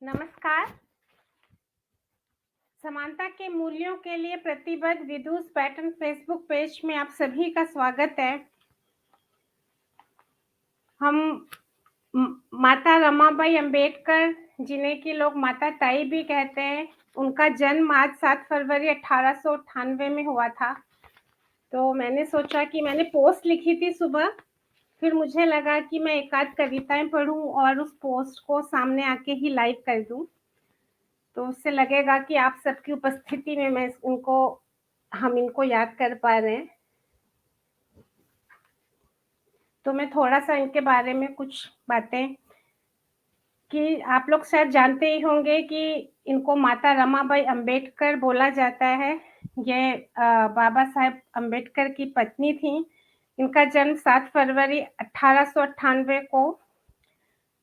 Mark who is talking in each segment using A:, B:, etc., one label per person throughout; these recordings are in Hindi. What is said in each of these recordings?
A: नमस्कार। समानता के मूल्यों के लिए प्रतिबद्ध विदुष पैटर्न फेसबुक पेज में आप सभी का स्वागत है। हम माता रमाबाई अंबेडकर, जिन्हें कि लोग माता ताई भी कहते हैं, उनका जन्म आज 7 फरवरी 1898 में हुआ था। तो मैंने सोचा कि मैंने पोस्ट लिखी थी सुबह, फिर मुझे लगा कि मैं एक आध कविताएं पढ़ूं और उस पोस्ट को सामने आके ही लाइव कर दूं। तो उससे लगेगा कि आप सबकी उपस्थिति में हम इनको याद कर पा रहे हैं। तो मैं थोड़ा-सा इनके बारे में कुछ बातें कि आप लोग शायद जानते ही होंगे कि इनको माता रमाबाई अंबेडकर बोला जाता है। ये बाबा साहेब अंबेडकर की पत्नी थीं। इनका जन्म 7 फरवरी 1898 को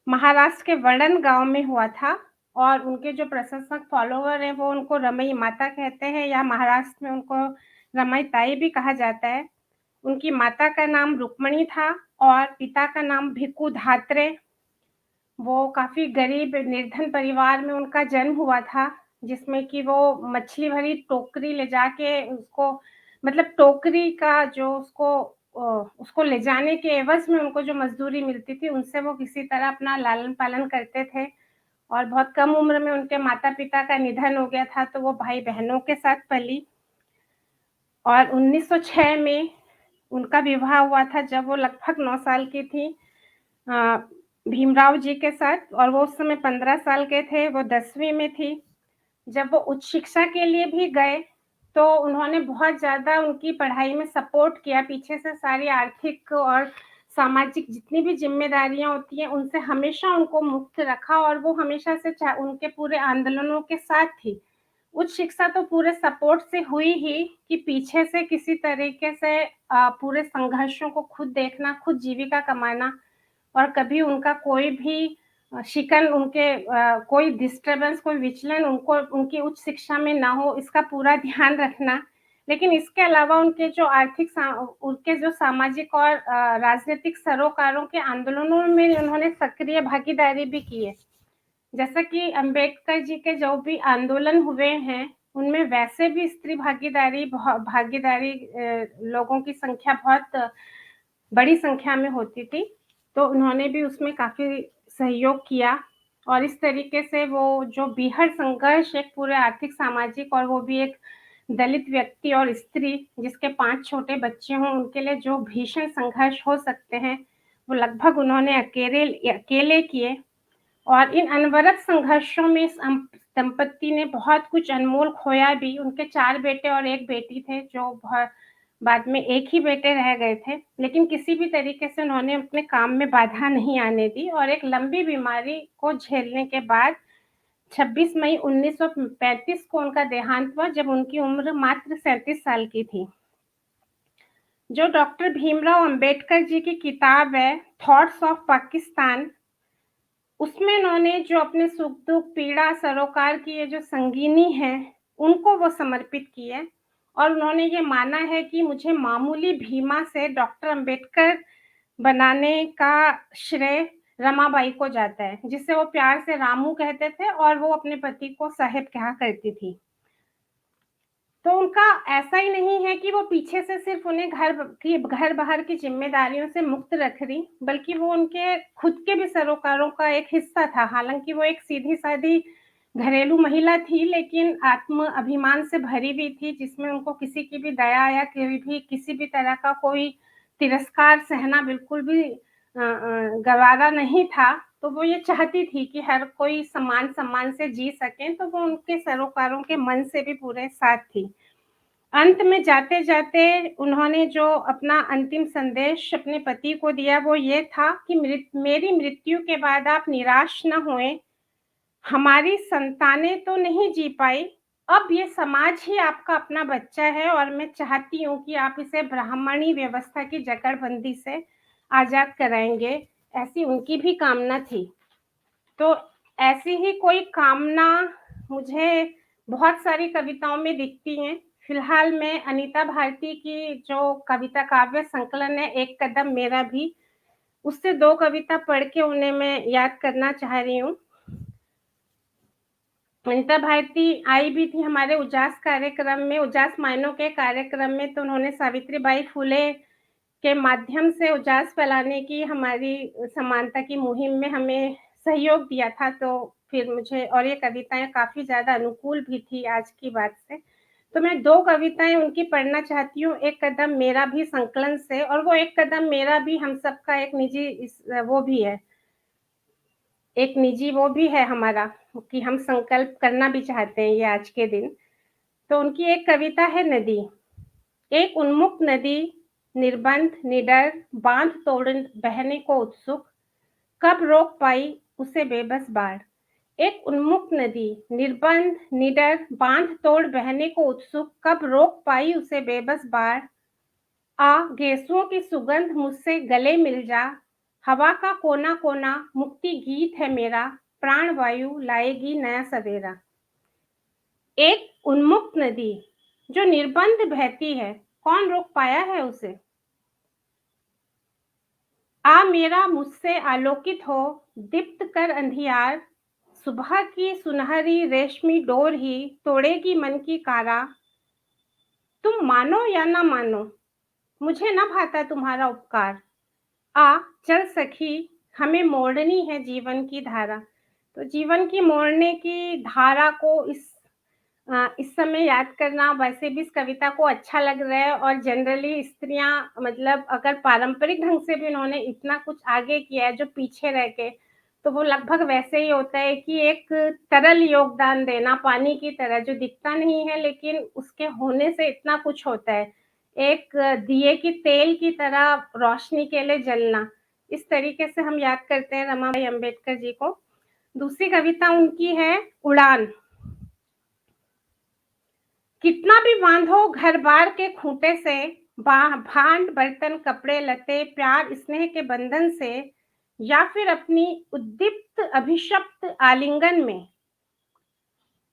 A: महाराष्ट्र के वडन गाँव में हुआ था और उनके जो प्रशंसक फॉलोवर हैं, वो उनको रमई माता कहते हैं या महाराष्ट्र में उनको रमई ताई भी कहा जाता है। उनकी माता का नाम रुक्मणी था और पिता का नाम भिक्खू धात्रे। वो काफ़ी गरीब निर्धन परिवार में उनका जन्म हुआ था, जिसमें कि वो मछली भरी टोकरी ले जाके उसको मतलब टोकरी का जो उसको ले जाने के एवज़ में उनको जो मज़दूरी मिलती थी, उनसे वो किसी तरह अपना लालन-पालन करते थे और बहुत कम उम्र में उनके माता-पिता का निधन हो गया था, तो वो भाई-बहनों के साथ पली और 1906 में उनका विवाह हुआ था, जब वो लगभग 9 साल की थी अ, भीमराव जी के साथ और वो उस समय 15 साल के थे, वो 10वीं में थी। जब वो उच्च शिक्षा के लिए भी गए, तो उन्होंने बहुत ज़्यादा उनकी पढ़ाई में सपोर्ट किया, पीछे से सारी आर्थिक और सामाजिक जितनी भी ज़िम्मेदारियाँ होती हैं, उनसे हमेशा उनको मुक्त रखा और वो हमेशा से उनके पूरे आंदोलनों के साथ थी। उच्च शिक्षा तो पूरे सपोर्ट से हुई ही कि पीछे से किसी तरीके से पूरे संघर्षों को खुद देखना, खुद जीविका कमाना और कभी उनका कोई भी शिकन कोई डिस्टर्बेंस, कोई विचलन उनकी उच्च शिक्षा में ना हो, इसका पूरा ध्यान रखना। लेकिन इसके अलावा उनके जो सामाजिक और राजनीतिक सरोकारों के आंदोलनों में उन्होंने सक्रिय भागीदारी भी की है। जैसा कि अम्बेडकर जी के जो भी आंदोलन हुए हैं, उनमें वैसे भी स्त्री भागीदारी लोगों की संख्या बहुत बड़ी संख्या में होती थी, तो उन्होंने भी उसमें काफ़ी सहयोग किया और इस तरीके से वो जो बीहड़ संघर्ष एक पूरे आर्थिक, सामाजिक और वो भी एक दलित व्यक्ति और स्त्री जिसके 5 छोटे बच्चे हों, उनके लिए जो भीषण संघर्ष हो सकते हैं, वो लगभग उन्होंने अकेले किए और इन अनवरत संघर्षों में इस दंपत्ति ने बहुत कुछ अनमोल खोया भी। उनके 4 बेटे और 1 बेटी थे, जो बाद में 1 ही बेटे रह गए थे, लेकिन किसी भी तरीके से उन्होंने अपने काम में बाधा नहीं आने दी और एक लंबी बीमारी को झेलने के बाद 26 मई 1935 को उनका देहांत हुआ, जब उनकी उम्र मात्र 37 साल की थी। जो डॉक्टर भीमराव अंबेडकर जी की किताब है, थॉट्स ऑफ पाकिस्तान, उसमें उन्होंने जो अपने सुख-दुःख, पीड़ा, सरोकार की ये जो संगिनी है, उनको वो समर्पित की है और उन्होंने ये माना है कि मुझे मामूली भीमा से डॉक्टर अंबेडकर बनाने का श्रेय रमाबाई को जाता है, जिसे वो प्यार से रामू कहते थे और वो अपने पति को साहेब कहा करती थी। तो उनका ऐसा ही नहीं है कि वो पीछे से सिर्फ़ उन्हें घर-बाहर की ज़िम्मेदारियों से मुक्त रख रही, बल्कि वो उनके खुद के भी सरोकारों का एक हिस्सा था। हालाँकि वो एक सीधी-सादी घरेलू महिला थी, लेकिन आत्म-अभिमान से भरी हुई थी, जिसमें उनको किसी की भी दया या किसी भी तरह का कोई तिरस्कार सहना बिल्कुल भी गवारा नहीं था। तो वो ये चाहती थी कि हर कोई सम्मान से जी सके, तो वो उनके सरोकारों के मन से भी पूरे साथ थी। अंत में जाते-जाते उन्होंने जो अपना अंतिम संदेश अपने पति को दिया, वो ये था कि मेरी मृत्यु के बाद आप निराश ना होएँ, हमारी संतानें तो नहीं जी पाई, अब ये समाज ही आपका अपना बच्चा है और मैं चाहती हूँ कि आप इसे ब्राह्मणी व्यवस्था की जकड़बंदी से आज़ाद कराएँगे, ऐसी उनकी भी कामना थी। तो ऐसी ही कोई कामना मुझे बहुत सारी कविताओं में दिखती हैं। फिलहाल मैं अनीता भारती की जो कविता काव्य संकलन है, एक कदम मेरा भी, उससे 2 कविता पढ़ के उन्हें मैं याद करना चाह रही हूँ। अनिता भारती आई भी थी हमारे उजास कार्यक्रम में, उजास मायनों के कार्यक्रम में, तो उन्होंने सावित्रीबाई फुले के माध्यम से उजास फैलाने की हमारी समानता की मुहिम में हमें सहयोग दिया था, तो फिर मुझे और ये कविताएँ काफ़ी ज़्यादा अनुकूल भी थी आज की बात से। तो मैं 2 कविताएँ उनकी पढ़ना चाहती हूँ, एक कदम मेरा भी संकलन से, और वो एक कदम मेरा भी हम सबका एक निजी वो भी है, एक निजी वो भी है हमारा कि हम संकल्प करना भी चाहते हैं ये आज के दिन। तो उनकी एक कविता है नदी। एक उन्मुक्त नदी, निर्बंध, निडर, बाँध तोड़ बहने को उत्सुक, कब रोक पाई उसे बेबस बाढ़। एक उन्मुक्त नदी, निर्बंध, निडर, बाँध तोड़ बहने को उत्सुक, कब रोक पाई उसे बेबस बाढ़। गेसुओं की सुगंध मुझसे गले मिल जा, हवा का कोना-कोना मुक्ति गीत है मेरा, प्राण वायु लाएगी नया सवेरा। एक उन्मुक्त नदी, जो निर्बंध बहती है, कौन रोक पाया है उसे? मेरा मुझसे आलोकित हो, दीप्त कर अंधियार, सुबह की सुनहरी रेशमी डोर ही तोड़ेगी मन की कारा। तुम मानो या ना मानो, मुझे न भाता तुम्हारा उपकार। आ चल सखी, हमें मोड़नी है जीवन की धारा। तो जीवन की मोड़ने की धारा को इस समय याद करना वैसे भी इस कविता को अच्छा लग रहा है, और जनरली स्त्रियाँ मतलब अगर पारंपरिक ढंग से भी उन्होंने इतना कुछ आगे किया है जो पीछे रह के, तो वो लगभग वैसे ही होता है कि एक तरल योगदान देना पानी की तरह, जो दिखता नहीं है लेकिन उसके होने से इतना कुछ होता है। एक दिए की तेल की तरह रोशनी के लिए जलना, इस तरीके से हम याद करते हैं रमाबाई अम्बेडकर जी को। दूसरी कविता उनकी है उड़ान। कितना भी बांधो घर-बार के खूंटे से, भांड, बर्तन, कपड़े, लत्ते, प्यार, स्नेह के बंधन से, या फिर अपनी उद्दीप्त अभिशप्त आलिंगन में,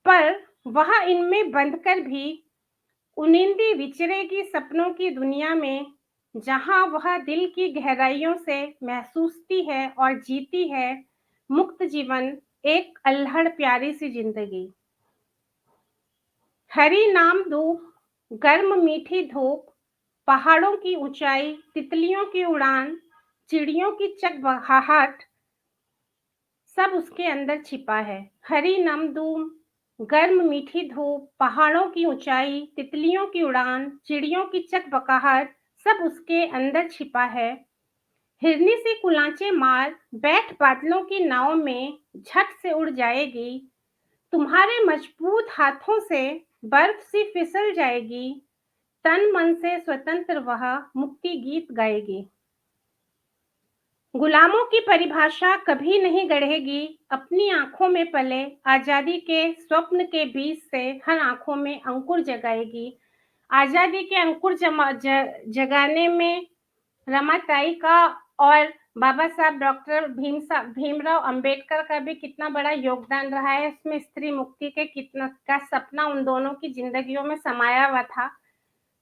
A: पर वह इनमें बंधकर भी उनिंदी विचरेगी सपनों की दुनिया में, जहां वह दिल की गहराइयों से महसूसती है और जीती है मुक्त जीवन, एक अल्हड़ प्यारी सी जिंदगी। हरी नाम धूप, गर्म मीठी धूप, पहाड़ों की ऊंचाई, तितलियों की उड़ान, चिड़ियों की चहचहाहट, सब उसके अंदर छिपा है। हरी नमदूम, गर्म मीठी धूप, पहाड़ों की ऊंचाई, तितलियों की उड़ान, चिड़ियों की चकबकाहट, सब उसके अंदर छिपा है। हिरनी सी कुलांचे मार, बैठ बादलों की नाव में, झट से उड़ जाएगी, तुम्हारे मजबूत हाथों से बर्फ सी फिसल जाएगी, तन मन से स्वतंत्र वह मुक्ति गीत गाएगी। गुलामों की परिभाषा कभी नहीं गढ़ेगी, अपनी आंखों में पले आजादी के स्वप्न के बीज से हर आंखों में अंकुर जगाएगी। आजादी के अंकुर जगाने में रमाताई का और बाबा साहब डॉक्टर भीमराव अंबेडकर का भी कितना बड़ा योगदान रहा है। इसमें स्त्री मुक्ति के कितना का सपना उन दोनों की जिंदगियों में समाया हुआ था,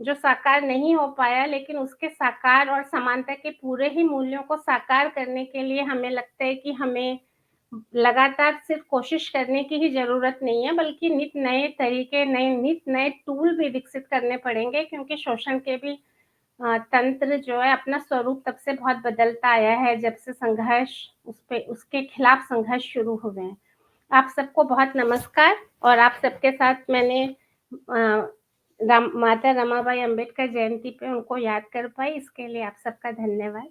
A: जो साकार नहीं हो पाया, लेकिन उसके साकार और समानता के पूरे ही मूल्यों को साकार करने के लिए हमें लगता है कि हमें लगातार सिर्फ कोशिश करने की ही ज़रूरत नहीं है, बल्कि नित नए तरीके, नित नए टूल भी विकसित करने पड़ेंगे, क्योंकि शोषण के भी तंत्र जो है अपना स्वरूप तब से बहुत बदलता आया है, जब से संघर्ष उसके खिलाफ संघर्ष शुरू हुए हैं। आप सबको बहुत नमस्कार, और आप सबके साथ मैंने माता रमाबाई अम्बेडकर जयंती पे उनको याद कर पाई, इसके लिए आप सबका धन्यवाद।